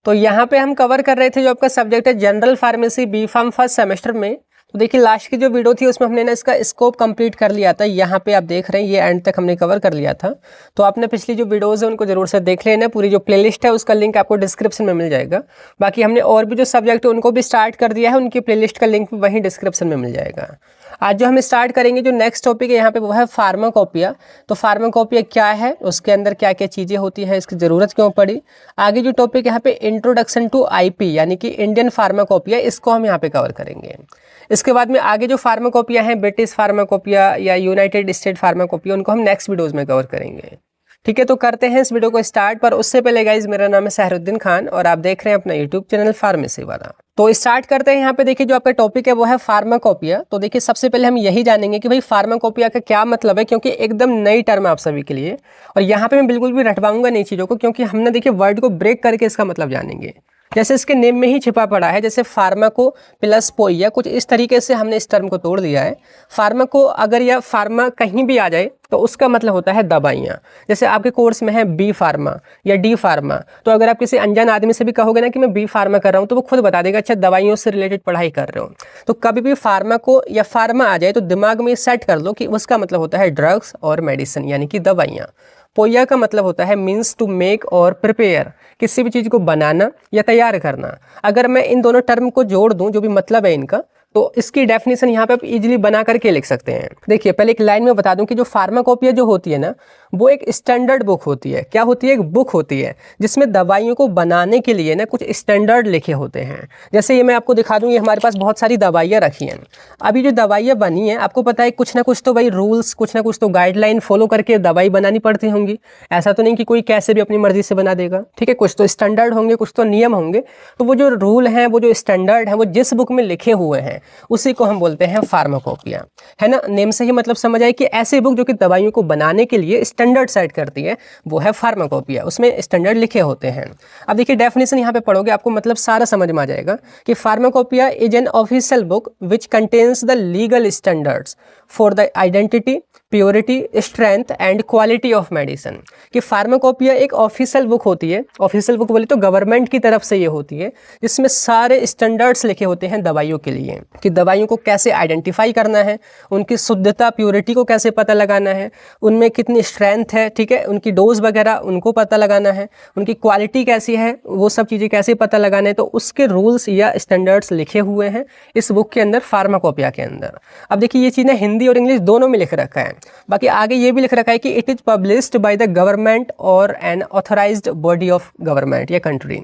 तो यहाँ पे हम कवर कर रहे थे जो आपका सब्जेक्ट है general pharmacy B pharm first semester में। तो देखिए लास्ट की जो वीडियो थी उसमें हमने ना इसका स्कोप कंप्लीट कर लिया था। यहाँ पे आप देख रहे हैं ये एंड तक हमने कवर कर लिया था। तो आपने पिछली जो वीडियोज़ है उनको जरूर से देख लेना। पूरी जो प्लेलिस्ट है उसका लिंक आपको डिस्क्रिप्शन में मिल जाएगा। बाकी हमने और भी जो सब्जेक्ट है उनको भी स्टार्ट कर दिया है, उनकी प्लेलिस्ट का लिंक भी वहीं डिस्क्रिप्शन में मिल जाएगा। आज जो हम स्टार्ट करेंगे जो नेक्स्ट टॉपिक है यहाँ पे वो है फार्माकोपिया। तो फार्माकोपिया क्या है, उसके अंदर क्या क्या चीज़ें होती हैं, इसकी ज़रूरत क्यों पड़ी। आगे जो टॉपिक यहाँ पे इंट्रोडक्शन टू आईपी यानी कि इंडियन फार्माकोपिया, इसको हम यहाँ पे कवर करेंगे। इसके बाद में आगे जो फार्माकोपिया हैं, ब्रिटिश फार्माकोपिया या यूनाइटेड स्टेट फार्माकोपिया, उनको हम नेक्स्ट वीडियोज़ में कवर करेंगे। ठीक है, तो करते हैं इस वीडियो को स्टार्ट। पर उससे पहले गाइज मेरा नाम है सहरुद्दीन खान और आप देख रहे हैं अपना यूट्यूब चैनल फार्मेसी वाला। तो स्टार्ट करते हैं। यहाँ पे देखिए जो आपका टॉपिक है वो है फार्माकोपिया। तो देखिए सबसे पहले हम यही जानेंगे कि भाई फार्माकोपिया का क्या मतलब है, क्योंकि एकदम नई टर्म है आप सभी के लिए। और यहाँ पे मैं बिल्कुल भी रटवाऊंगा नहीं चीज़ों को, क्योंकि हमने देखिए वर्ड को ब्रेक करके इसका मतलब जानेंगे। जैसे इसके नेम में ही छिपा पड़ा है, जैसे फार्माको प्लस पोइया, कुछ इस तरीके से हमने इस टर्म को तोड़ दिया है। फार्माको अगर या फार्मा कहीं भी आ जाए तो उसका मतलब होता है दवाइयाँ। जैसे आपके कोर्स में है बी फार्मा या डी फार्मा, तो अगर आप किसी अनजान आदमी से भी कहोगे ना कि मैं बी फार्मा कर रहा हूँ, तो वो खुद बता देगा अच्छा दवाइयों से रिलेटेड पढ़ाई कर रहे हो। तो कभी भी फार्मा को या फार्मा आ जाए तो दिमाग में सेट कर लो कि उसका मतलब होता है ड्रग्स और मेडिसिन यानी कि दवाइयाँ। पोया का मतलब होता है मीन्स टू मेक और प्रिपेयर, किसी भी चीज़ को बनाना या तैयार करना। अगर मैं इन दोनों टर्म को जोड़ दूं जो भी मतलब है इनका, तो इसकी डेफिनेशन यहाँ पे आप इजीली बना करके लिख सकते हैं। देखिए पहले एक लाइन में बता दूं कि जो फार्माकोपिया जो होती है ना, वो एक स्टैंडर्ड बुक होती है। क्या होती है? एक बुक होती है जिसमें दवाइयों को बनाने के लिए ना कुछ स्टैंडर्ड लिखे होते हैं। जैसे ये मैं आपको दिखा दूं, ये हमारे पास बहुत सारी दवाइयाँ रखी हैं। अभी जो दवाइयाँ बनी हैं आपको पता है कुछ ना कुछ तो भाई रूल्स, कुछ ना कुछ तो गाइडलाइन फॉलो करके दवाई बनानी पड़ती होंगी। ऐसा तो नहीं कि कोई कैसे भी अपनी मर्जी से बना देगा। ठीक है, कुछ तो स्टैंडर्ड होंगे, कुछ तो नियम होंगे। तो वो जो रूल हैं, वो जो स्टैंडर्ड हैं, वो जिस बुक में लिखे हुए हैं उसी को हम बोलते हैं फार्माकोपिया, है ना। नेम से ही मतलब समझ आए कि ऐसी बुक जो कि दवाइयों को बनाने के लिए स्टैंडर्ड सेट करती है, वो है फार्माकोपिया। उसमें स्टैंडर्ड लिखे होते हैं। अब देखिए डेफिनेशन यहाँ पे पढ़ोगे आपको मतलब सारा समझ में आ जाएगा कि pharmacopoeia is an official book which contains the legal standards for the identity, purity, strength and quality of medicine. कि फार्माकोपिया एक ऑफिशियल बुक होती है। ऑफिशियल बुक बोले तो गवर्नमेंट की तरफ से ये होती है, जिसमें सारे स्टैंडर्ड्स लिखे होते हैं दवाइयों के लिए कि दवाइयों को कैसे आइडेंटिफाई करना है, उनकी शुद्धता, प्योरिटी को कैसे पता लगाना है, उनमें कितनी स्ट्रेंथ है, ठीक है, उनकी डोज वगैरह उनको पता लगाना है, उनकी क्वालिटी कैसी है, वो सब चीज़ें कैसे पता लगाना है। तो उसके रूल्स या स्टैंडर्ड्स लिखे हुए हैं इस बुक के अंदर, फार्माकोपिया के अंदर। अब देखिए ये चीज़ें हिंदी और इंग्लिश दोनों में लिख रखा है। बाकी आगे ये भी लिख रखा है कि it is published by the government और an authorised body of government या कंट्री।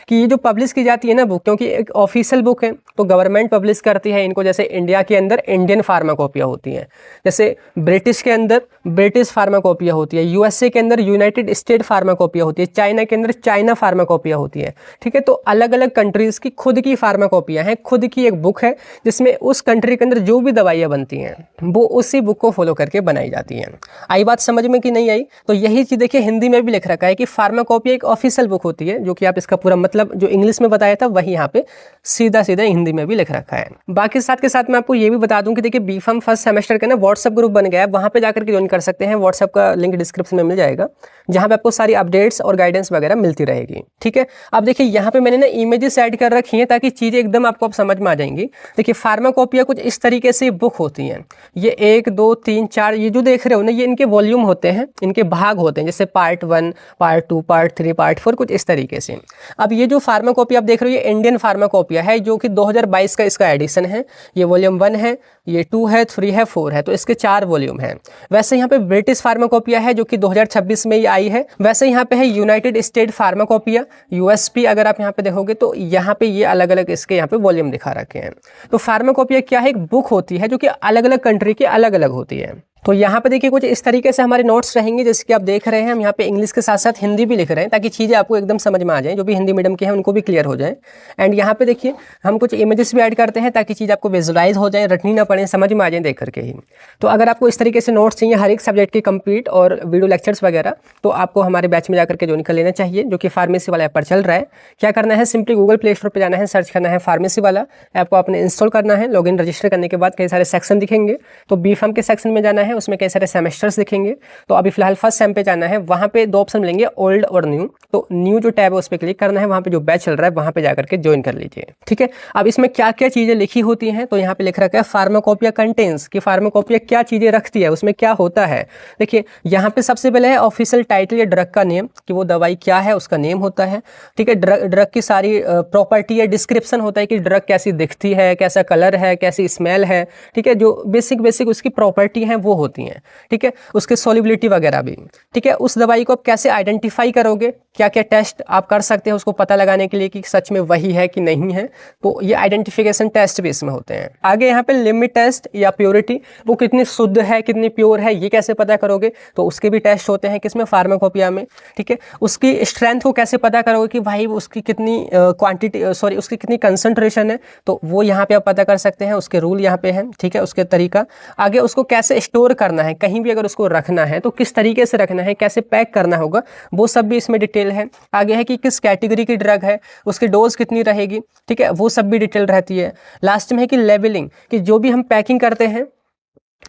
कि ये जो पब्लिश की जाती है ना बुक, क्योंकि एक ऑफिशियल बुक है तो गवर्नमेंट पब्लिश करती है इनको। जैसे इंडिया के अंदर इंडियन फार्माकोपिया होती है, जैसे ब्रिटिश के अंदर ब्रिटिश फार्माकोपिया होती है, यूएसए के अंदर यूनाइटेड स्टेट फार्माकोपिया होती है, चाइना के अंदर चाइना फार्माकोपिया होती है। ठीक है, तो अलग अलग कंट्रीज़ की खुद की फार्माकोपिया है, खुद की एक बुक है जिसमें उस कंट्री के अंदर जो भी दवाइयाँ बनती हैं वो उसी बुक को फॉलो करके बनाई जाती हैं। आई बात समझ में कि नहीं आई? तो यही चीज़ देखिए हिंदी में भी लिख रखा है कि फार्माकोपिया एक ऑफिशियल बुक होती है, जो कि आप इसका पूरा मतलब जो इंग्लिश में बताया था वही यहाँ पे सीधा सीधा हिंदी में भी लिख रखा है। बाकी साथ के साथ मैं आपको ये भी बता दूं कि देखिए बी फार्म फर्स्ट सेमेस्टर का ना व्हाट्सएप ग्रुप बन गया है, वहाँ पे जाकर के ज्वाइन कर सकते हैं। व्हाट्सएप का लिंक डिस्क्रिप्शन में मिल जाएगा, जहाँ पे आपको सारी अपडेट्स और गाइडेंस वगैरह मिलती रहेगी। ठीक है, अब देखिए यहाँ पे मैंने ना इमेजेस ऐड कर रखी हैं ताकि चीज़ें एकदम आपको अब समझ में आ जाएंगी। देखिए फार्माकोपिया कुछ इस तरीके से बुक होती हैं। ये 1 2 3 4 ये जो देख रहे हो ना, ये इनके वॉल्यूम होते हैं, इनके भाग होते हैं, जैसे पार्ट 1, पार्ट 2, पार्ट 3, पार्ट 4, कुछ इस तरीके से। अब ये जो फार्माकोपिया आप देख रहे हो ये इंडियन फार्माकोपिया है, जो कि 2022 का इसका एडिशन है। ये वॉल्यूम 1 है, ये 2 है, 3 है, 4 है, तो इसके 4 वॉल्यूम हैं। वैसे यहाँ पे ब्रिटिश फार्माकोपिया है जो कि 2026 में ही आई है। वैसे यहाँ पे है यूनाइटेड स्टेट फार्माकोपिया, यूएसपी। अगर आप यहाँ पे देखोगे तो यहाँ पे ये अलग अलग इसके यहाँ पे वॉल्यूम दिखा रखे हैं। तो फार्माकोपिया क्या है? एक बुक होती है जो कि अलग अलग कंट्री की अलग अलग होती है। तो यहाँ पे देखिए कुछ इस तरीके से हमारे नोट्स रहेंगे, जैसे कि आप देख रहे हैं हम यहाँ पे इंग्लिश के साथ साथ हिंदी भी लिख रहे हैं ताकि चीज़ें आपको एकदम समझ में आ जाएं, जो भी हिंदी मीडियम के हैं उनको भी क्लियर हो जाए। एंड यहाँ पे देखिए हम कुछ इमेजेस भी ऐड करते हैं ताकि चीज़ आपको विजुलाइज हो जाए, रटनी ना पड़े, समझ में आ जाए देख करके ही। तो अगर आपको इस तरीके से नोट्स चाहिए हर एक सब्जेक्ट के कंप्लीट और वीडियो लेक्चर्स वगैरह, तो आपको हमारे बैच में जाकर के ज्वाइन कर लेना चाहिए, जो कि फार्मेसी वाला ऐप पर चल रहा है। क्या करना है? सिंपली गूगल प्ले स्टोर पर जाना है, सर्च करना है फार्मेसी वाला ऐप को, आपने इंस्टॉल करना है। लॉगिन रजिस्टर करने के बाद कई सारे सेक्शन दिखेंगे, तो बी फार्म के सेक्शन में जाना है उसमें कई सारे सेमेस्टर्स दिखेंगे। तो अभी फिलहाल फर्स्ट सेम पे जाना है, वहाँ पे दो ऑप्शन मिलेंगे, ओल्ड और न्यू। तो न्यू जो टैब है उस पर क्लिक करना है, वहाँ पे जो बैच चल रहा है वहाँ पे जाकर के ज्वाइन कर लीजिए, ठीक है। अब इसमें क्या क्या चीज़ें लिखी होती हैं, तो यहाँ पे लिख रखा है फार्माकोपिया कंटेंस, कि फार्माकोपिया क्या चीज़ें रखती है, उसमें क्या होता है। देखिए यहाँ पे सबसे पहले है ऑफिशियल टाइटल या ड्रग का नेम, कि वो दवाई क्या है उसका नेम होता है, ठीक है। ड्रग की सारी प्रॉपर्टी या डिस्क्रिप्शन होता है कि ड्रग कैसी दिखती है, कैसा कलर है, कैसी स्मेल है, ठीक है। जो बेसिक उसकी प्रॉपर्टी हैं वो होती हैं, ठीक है। उसके सॉल्युबिलिटी वगैरह भी, ठीक है। उस दवाई को आप कैसे आइडेंटिफाई करोगे, क्या क्या टेस्ट आप कर सकते हैं उसको पता लगाने के लिए कि सच में वही है कि नहीं है, तो ये आइडेंटिफिकेशन टेस्ट भी इसमें होते हैं। आगे यहाँ पे लिमिट टेस्ट या प्योरिटी, वो कितनी शुद्ध है कितनी प्योर है ये कैसे पता करोगे, तो उसके भी टेस्ट होते हैं किसमें, फार्माकोपिया में, ठीक है। उसकी स्ट्रेंथ को कैसे पता करोगे कि भाई उसकी कितनी क्वांटिटी उसकी कितनी कंसंट्रेशन है, तो वो यहाँ पे आप पता कर सकते हैं, उसके रूल यहाँ पे हैं, ठीक है, उसके तरीका। आगे उसको कैसे स्टोर करना है, कहीं भी अगर उसको रखना है तो किस तरीके से रखना है, कैसे पैक करना होगा, वो सब भी इसमें डिटेल है। आगे है कि किस कैटेगरी की ड्रग है, उसकी डोज कितनी रहेगी, ठीक है, वो सब भी डिटेल रहती है। लास्ट में है कि लेबलिंग, कि जो भी हम पैकिंग करते हैं,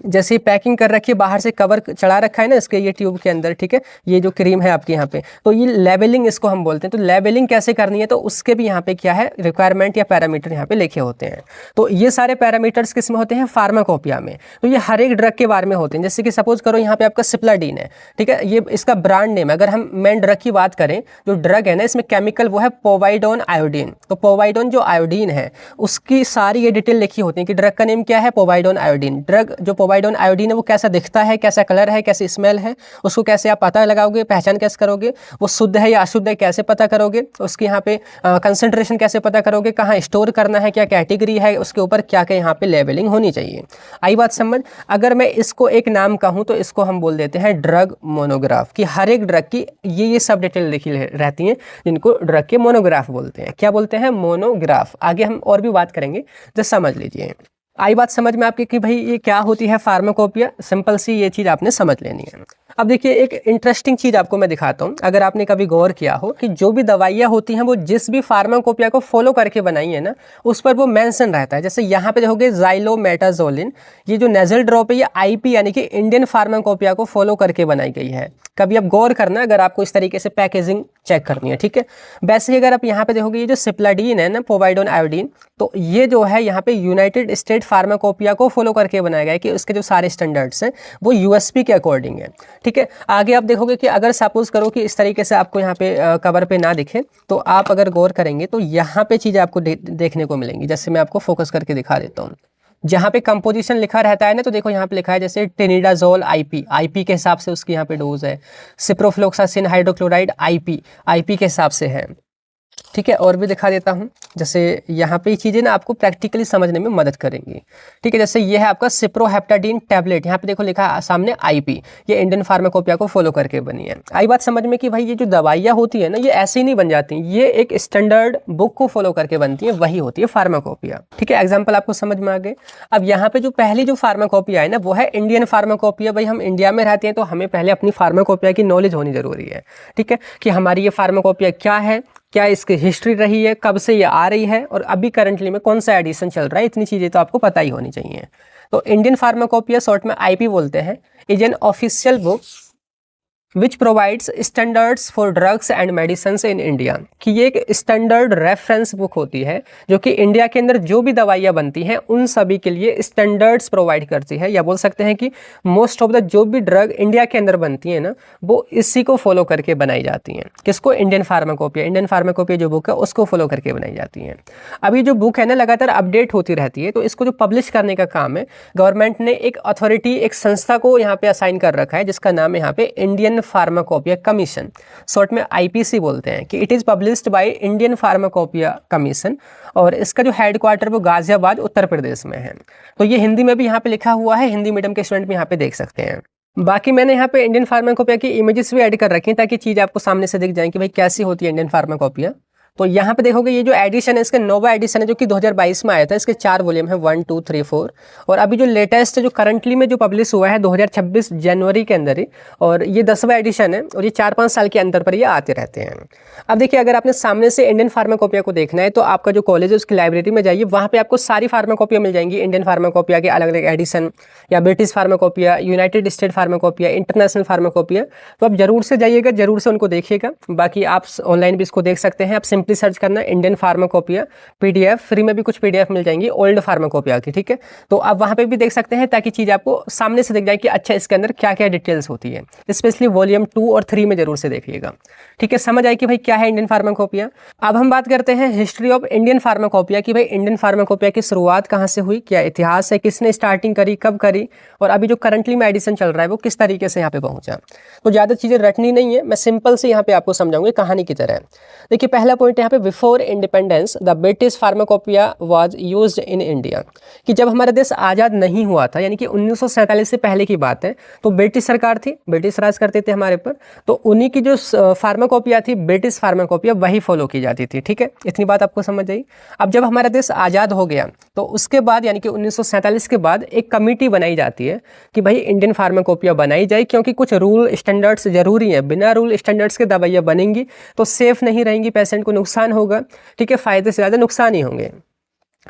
जैसे पैकिंग कर रखी है, बाहर से कवर चढ़ा रखा है ना इसके ये ट्यूब के अंदर, ठीक है, ये जो क्रीम है आपके यहाँ पे, तो ये लेबलिंग इसको हम बोलते हैं। तो लेबलिंग कैसे करनी है, तो उसके भी यहाँ पे क्या है रिक्वायरमेंट या पैरामीटर यहाँ पे लिखे होते हैं। तो ये सारे पैरामीटर्स किस में होते हैं, फार्माकोपिया में। तो ये हर एक ड्रग के बारे में होते हैं। जैसे कि सपोज करो यहाँ पे आपका सिप्लाडीन है, ठीक है, ये इसका ब्रांड नेम है। अगर हम मेन ड्रग की बात करें, जो ड्रग है ना इसमें केमिकल वो है पोवाइडोन आयोडीन। तो पोवाइडोन जो आयोडीन है उसकी सारी ये डिटेल लिखी होती है कि ड्रग का नेम क्या है, पोवाइडोन आयोडीन। ड्रग जो पोवाइडोन आयोडीन है वो कैसा दिखता है, कैसा कलर है, कैसी स्मेल है, उसको कैसे आप पता लगाओगे, पहचान कैसे करोगे, वो शुद्ध है या अशुद्ध है कैसे पता करोगे, उसकी यहाँ पे कंसंट्रेशन कैसे पता करोगे, कहाँ स्टोर करना है, क्या कैटेगरी है, उसके ऊपर क्या क्या यहाँ पे लेबलिंग होनी चाहिए। आई बात समझ। अगर मैं इसको एक नाम कहूँ तो इसको हम बोल देते हैं ड्रग मोनोग्राफ, कि हर एक ड्रग की ये सब डिटेल लिखी रहती हैं, जिनको ड्रग के मोनोग्राफ बोलते हैं। क्या बोलते हैं, मोनोग्राफ। आगे हम और भी बात करेंगे, तो समझ लीजिए। आई बात समझ में आपके कि भाई ये क्या होती है फार्माकोपिया, सिंपल सी ये चीज़ आपने समझ लेनी है। अब देखिए एक इंटरेस्टिंग चीज़ आपको मैं दिखाता हूँ। अगर आपने कभी गौर किया हो कि जो भी दवाइयाँ होती हैं वो जिस भी फार्माकोपिया को फॉलो करके बनाई है ना, उस पर वो मेंशन रहता है। जैसे यहाँ पे देखोगे ज़ाइलोमेटाजोलिन, ये जो नेजल ड्रॉप है ये आईपी यानी कि इंडियन फार्माकोपिया को फॉलो करके बनाई गई है। कभी आप गौर करना अगर आपको इस तरीके से पैकेजिंग चेक करनी है, ठीक है। वैसे ही अगर आप यहाँ पे देखोगे ये जो सिप्लाडीन है ना, पोवाइडोन आयोडीन, तो ये जो है यहाँ पे यूनाइटेड स्टेट फार्माकोपिया को फॉलो करके बनाया गया है, कि उसके जो सारे स्टैंडर्ड्स हैं वो यूएसपी के अकॉर्डिंग है, ठीक है। आगे आप देखोगे कि अगर सपोज करो कि इस तरीके से आपको यहाँ पे कवर पे ना दिखे, तो आप अगर गौर करेंगे तो यहाँ पे चीज़ें आपको देखने को मिलेंगी। जैसे मैं आपको फोकस करके दिखा देता हूँ। जहाँ पे कंपोजिशन लिखा रहता है ना, तो देखो यहाँ पे लिखा है जैसे टेनिडाजोल आईपी के हिसाब से उसकी यहाँ पे डोज है। सिप्रोफ्लोक्सासिन हाइड्रोक्लोराइड आईपी के हिसाब से है, ठीक है। और भी दिखा देता हूँ, जैसे यहाँ पे ये चीज़ें ना आपको प्रैक्टिकली समझने में मदद करेंगी, ठीक है। जैसे ये है आपका सिप्रोहेप्टाडीन टैबलेट, यहाँ पे देखो लिखा है सामने आईपी, ये इंडियन फार्माकोपिया को फॉलो करके बनी है। आई बात समझ में कि भाई ये जो दवाइयाँ होती है ना ये ऐसे ही नहीं बन जाती, ये एक स्टैंडर्ड बुक को फॉलो करके बनती है, वही होती है फार्माकोपिया, ठीक है। एग्जाम्पल आपको समझ में आ गए। अब यहाँ पे जो पहली जो फार्माकोपिया है ना वो है इंडियन फार्माकोपिया। भाई हम इंडिया में रहते हैं तो हमें पहले अपनी फार्माकोपिया की नॉलेज होनी जरूरी है, ठीक है, कि हमारी ये फार्माकोपिया क्या है, क्या इसकी हिस्ट्री रही है, कब से ये आ रही है, और अभी करंटली में कौन सा एडिशन चल रहा है, इतनी चीज़ें तो आपको पता ही होनी चाहिए। तो इंडियन फार्माकोपिया शॉर्ट में आईपी बोलते हैं, is an official book which provides standards for drugs and medicines in India, कि ये एक स्टैंडर्ड रेफरेंस बुक होती है जो कि इंडिया के अंदर जो भी दवाइयाँ बनती हैं उन सभी के लिए स्टैंडर्ड्स प्रोवाइड करती है। या बोल सकते हैं कि मोस्ट ऑफ द जो भी ड्रग इंडिया के अंदर बनती है ना वो इसी को फॉलो करके बनाई जाती हैं। किसको, इंडियन फार्माकोपिया जो बुक है उसको फॉलो करके बनाई जाती हैं। अभी जो बुक है ना लगातार अपडेट होती रहती है, तो इसको जो पब्लिश करने का काम है गवर्नमेंट ने एक अथॉरिटी, एक संस्था को यहाँ पे असाइन कर रखा है, जिसका नाम है यहाँ पे इंडियन फार्माकोपिया कमीशन, शॉर्ट में आईपीसी बोलते हैं, कि it is published by Indian pharmacopoeia commission, और इसका जो हेडक्वार्टर वो गाजियाबाद उत्तर प्रदेश में है। तो ये हिंदी में भी यहाँ पे लिखा हुआ है, हिंदी मीडियम के स्टूडेंट भी यहाँ पे देख सकते हैं। बाकी मैंने यहाँ पे इंडियन फार्माकोपिया की इमेजेस भी ऐड कर रखी हैं ताकि चीज़ आपको सामने से दिख जाए कि भाई कैसी होती है इंडियन फार्माकोपिया। तो यहाँ पे देखोगे ये जो एडिशन है इसका नोवा एडिशन है जो कि 2022 में आया था। इसके 4 वॉल्यूम है 1, 2, 3, 4। और अभी जो लेटेस्ट जो करंटली में जो पब्लिश हुआ है 2026 जनवरी के अंदर ही, और ये 10वां एडिशन है और ये 4-5 साल के अंतर पर ये आते रहते हैं। अब देखिए अगर आपने सामने से इंडियन फार्माकोपिया को देखना है तो आपका जो कॉलेज है उसकी लाइब्रेरी में जाइए, वहाँ पे आपको सारी फार्माकोपिया मिल जाएंगी। इंडियन फार्माकोपिया के अलग अलग एडिशन, या British pharmacopoeia, united state pharmacopoeia, international pharmacopoeia. तो आप जरूर से जाइएगा, जरूर से उनको देखिएगा। बाकी आप ऑनलाइन भी इसको देख सकते हैं। आप सिंपली सर्च करना इंडियन फार्माकोपिया PDF, फ्री में भी कुछ PDF मिल जाएंगी ओल्ड फार्माकोपिया की, ठीक है। तो आप वहाँ पे भी देख सकते हैं ताकि चीज़ आपको सामने से दिख जाए कि अच्छा इसके अंदर क्या क्या डिटेल्स होती है। स्पेशली वॉल्यूम 2 और 3 में जरूर से देखिएगा, ठीक है। समझ आए कि भाई क्या है इंडियन फार्माकोपिया। अब हम बात करते हैं हिस्ट्री ऑफ इंडियन फार्माकोपिया की भाई इंडियन फार्माकोपिया की शुरुआत कहाँ से हुई, क्या इतिहास है, किसने स्टार्टिंग करी, कब करी, और अभी जो करंटली में एडिशन चल रहा है वो किस तरीके से यहाँ पे पहुंचा। तो ज़्यादा चीज़ें रटनी नहीं है, मैं सिंपल से यहाँ पे आपको समझाऊंगी कहानी की तरह। देखिए पहला पॉइंट यहाँ पे, before independence the British pharmacopoeia was used in India, कि जब हमारा देश आज़ाद नहीं हुआ था, यानी कि 1947 से पहले की बात है, तो ब्रिटिश सरकार थी, ब्रिटिश राज करते थे हमारे पर, तो उन्हीं की जो फार्माकोपिया थी ब्रिटिश फार्माकोपिया वही फॉलो की जाती थी, ठीक है। इतनी बात आपको समझ आई। अब जब हमारा देश आज़ाद हो गया तो उसके बाद यानी कि 1947 के बाद एक कमेटी बनाई जाती है कि भाई इंडियन फार्माकोपिया बनाई जाए, क्योंकि कुछ रूल स्टैंडर्ड्स जरूरी हैं। बिना रूल स्टैंडर्ड्स के दवाइयाँ बनेंगी तो सेफ नहीं रहेंगी, पेशेंट को नुकसान होगा, ठीक है, फ़ायदे से ज़्यादा नुकसान ही होंगे।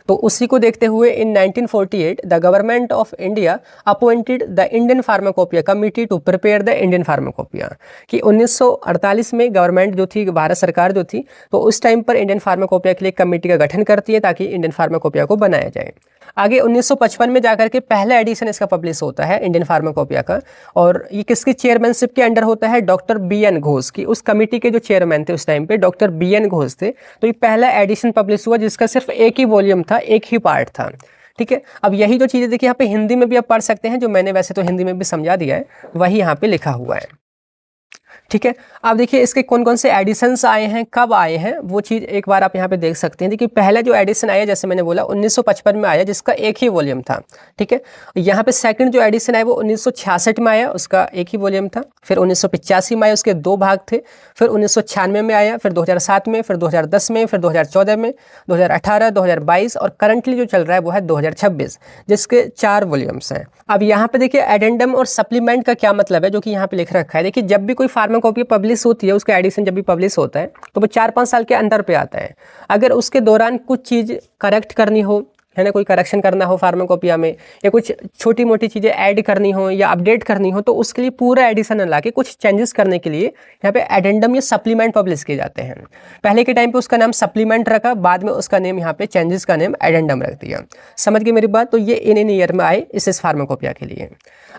तो उसी को देखते हुए in 1948 the government of India appointed the Indian pharmacopoeia committee to prepare the Indian pharmacopoeia, कि 1948 में गवर्नमेंट जो थी, भारत सरकार जो थी, तो उस टाइम पर इंडियन फार्माकोपिया के लिए कमेटी का गठन करती है ताकि इंडियन फार्माकोपिया को बनाया जाए। आगे 1955 में जाकर के पहला एडिशन इसका पब्लिश होता है इंडियन फार्माकोपिया का, और ये किसकी चेयरमैनशिप के अंडर होता है, डॉक्टर BN घोष की। उस कमेटी के जो चेयरमैन थे उस टाइम पे डॉक्टर BN घोष थे। तो ये पहला एडिशन पब्लिश हुआ जिसका सिर्फ एक ही वॉल्यूम था, एक ही पार्ट था, ठीक है। अब यही जो चीज़ें देखिए यहाँ पे हिंदी में भी आप पढ़ सकते हैं, जो मैंने वैसे तो हिंदी में भी समझा दिया है, वही यहाँ पे लिखा हुआ है, ठीक है। अब देखिए इसके कौन कौन से एडिशंस आए हैं, कब आए हैं, वो चीज़ एक बार आप यहाँ पे देख सकते हैं। देखिए पहला जो एडिशन आया जैसे मैंने बोला 1955 में आया, जिसका एक ही वॉल्यूम था, ठीक है। यहाँ पे सेकंड जो एडिशन आया वो 1966 में आया, उसका एक ही वॉल्यूम था। फिर 1985 में आया, उसके 2 भाग थे। फिर 1996 में आया, फिर 2007 में, फिर 2010 में, फिर 2014 में, 2018, 2022 और करंटली जो चल रहा है वो है 2026, जिसके 4 वॉल्यूम्स हैं। अब यहाँ पे देखिए एडेंडम और सप्लीमेंट का क्या मतलब है, जो कि यहाँ पे लिख रखा है। देखिए जब भी कोई फार्माकोपिया पब्लिश होती है, उसका एडिशन जब भी पब्लिश होता है तो वो 4-5 साल के अंदर पे आता है। अगर उसके दौरान कुछ चीज़ करेक्ट करनी हो, है ना, कोई करेक्शन करना हो फार्माकोपिया में, या कुछ छोटी मोटी चीज़ें ऐड करनी हो या अपडेट करनी हो, तो उसके लिए पूरा एडिशन ला के कुछ चेंजेस करने के लिए यहाँ पे एडेंडम या सप्लीमेंट पब्लिश किए जाते हैं। पहले के टाइम पे उसका नाम सप्लीमेंट रखा, बाद में उसका नेम यहाँ पे चेंजेस का नेम एडेंडम रख दिया। समझ गए मेरी बात। तो ये इन ईयर में आए इस फार्माकोपिया के लिए।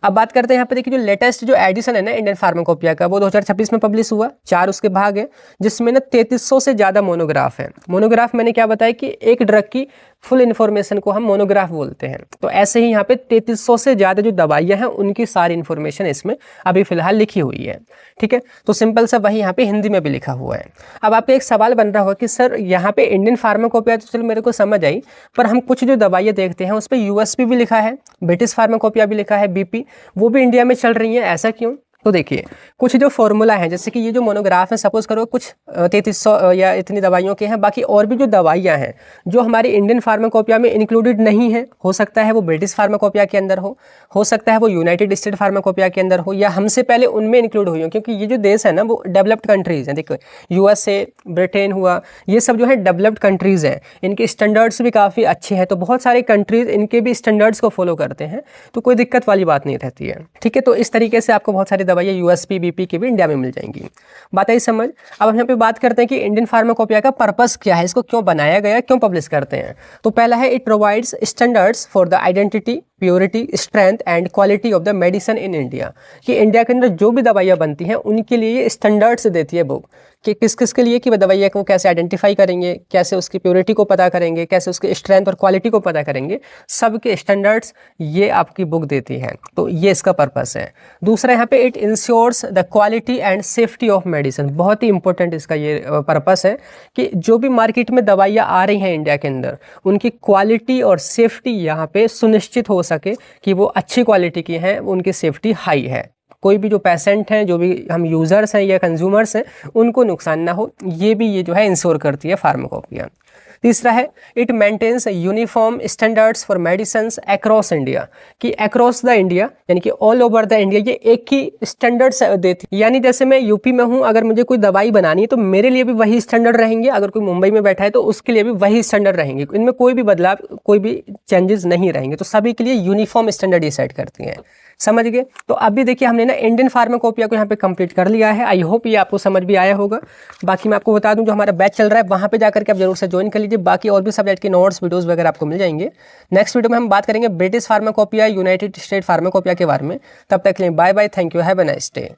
अब बात करते हैं यहाँ पे, देखिए जो लेटेस्ट जो एडिशन है ना इंडियन फार्माकोपिया का, वो 2026 में पब्लिश हुआ। 4 उसके भाग है, जिसमें ना 3300 से ज़्यादा मोनोग्राफ है। मोनोग्राफ मैंने क्या बताया कि एक ड्रग की फुल इन्फॉर्मेशन को हम मोनोग्राफ बोलते हैं। तो ऐसे ही यहाँ पे 3300 से ज़्यादा जो दवाइयाँ हैं उनकी सारी इन्फॉर्मेशन इसमें अभी फिलहाल लिखी हुई है, ठीक है। तो सिंपल सा वही यहाँ पे हिंदी में भी लिखा हुआ है। अब आपका एक सवाल बन रहा होगा कि सर यहाँ पे इंडियन फार्माकोपिया तो चलो मेरे को समझ आई, पर हम कुछ जो दवाइयाँ देखते हैं उस पर USP भी लिखा है, ब्रिटिश फार्माकोपिया भी लिखा है, BP, वो भी इंडिया में चल रही है, ऐसा क्यों? तो देखिए कुछ जो फॉर्मूला है, जैसे कि ये जो मोनोग्राफ है, सपोज करो कुछ 3300 या इतनी दवाइयों के हैं, बाकी और भी जो दवाइयाँ हैं जो हमारी इंडियन फार्माकोपिया में इंक्लूडेड नहीं है, हो सकता है वो ब्रिटिश फार्माकोपिया के अंदर हो सकता है वो यूनाइटेड स्टेट फार्माकोपिया के अंदर हो, या हमसे पहले उनमें इंक्लूड हुई हो, क्योंकि ये जो देश है ना वो डेवलप्ड कंट्रीज़ हैं। देखो USA, ब्रिटेन हुआ, ये सब जो है डेवलप्ड कंट्रीज़ हैं, इनके स्टैंडर्ड्स भी काफ़ी अच्छे हैं। तो बहुत सारे कंट्रीज़ इनके भी स्टैंडर्ड्स को फॉलो करते हैं, तो कोई दिक्कत वाली बात नहीं रहती है, ठीक है। तो इस तरीके से आपको बहुत सारी दवाइयाँ USP, BP की भी इंडिया में मिल जाएंगी। बात आई समझ। अब हम यहाँ पे बात करते हैं कि इंडियन फार्माकोपिया का पर्पस क्या है, इसको क्यों बनाया गया, क्यों पब्लिश करते हैं। तो पहला है it provides standards for the identity, purity, strength and quality of the medicine in India, कि इंडिया के अंदर जो भी दवाइयाँ बनती हैं उनके लिए स्टैंडर्ड्स देती है बुक, कि किस किस के लिए, कि वह दवाइयाँ को कैसे आइडेंटिफाई करेंगे, कैसे उसकी प्योरिटी को पता करेंगे, कैसे उसके स्ट्रेंथ और क्वालिटी को पता करेंगे, सबके स्टैंडर्ड्स ये आपकी बुक देती है। तो ये इसका पर्पस है। दूसरा यहाँ पे it ensures the quality and safety of medicine, बहुत ही इंपॉर्टेंट इसका ये पर्पस है कि जो भी मार्केट में दवाइयाँ आ रही हैं इंडिया के अंदर, उनकी क्वालिटी और सेफ्टी यहाँ पे सुनिश्चित हो सके कि वो अच्छी क्वालिटी की हैं, उनकी सेफ्टी हाई है। कोई भी जो पेशेंट हैं, जो भी हम यूज़र्स हैं या कंज्यूमर्स हैं, उनको नुकसान ना हो, ये भी ये जो है इंश्योर करती है फार्माकोपिया। तीसरा है it maintains uniform standards for medicines across India, कि अक्रॉस द इंडिया यानी कि ऑल ओवर द इंडिया ये एक ही स्टैंडर्ड्स देती है। यानी जैसे मैं यूपी में हूँ, अगर मुझे कोई दवाई बनानी है तो मेरे लिए भी वही स्टैंडर्ड रहेंगे, अगर कोई मुंबई में बैठा है तो उसके लिए भी वही स्टैंडर्ड रहेंगे, इनमें कोई भी बदलाव, कोई भी चेंजेस नहीं रहेंगे। तो सभी के लिए यूनिफॉर्म स्टैंडर्ड ये सेट करती हैं। समझ गए? तो अभी देखिए हमने ना इंडियन फार्माकोपिया को यहाँ पे कंप्लीट कर लिया है। आई होप ये आपको समझ भी आया होगा। बाकी मैं आपको बता दूं, जो हमारा बैच चल रहा है वहाँ पे जाकर के आप जरूर से ज्वाइन कर लीजिए। बाकी और भी सब्जेक्ट के नोट्स वीडियोस वगैरह आपको मिल जाएंगे। नेक्स्ट वीडियो में हम बात करेंगे British pharmacopoeia, united state pharmacopoeia के बारे में। तब तक के लिए bye bye, thank you, have a nice day.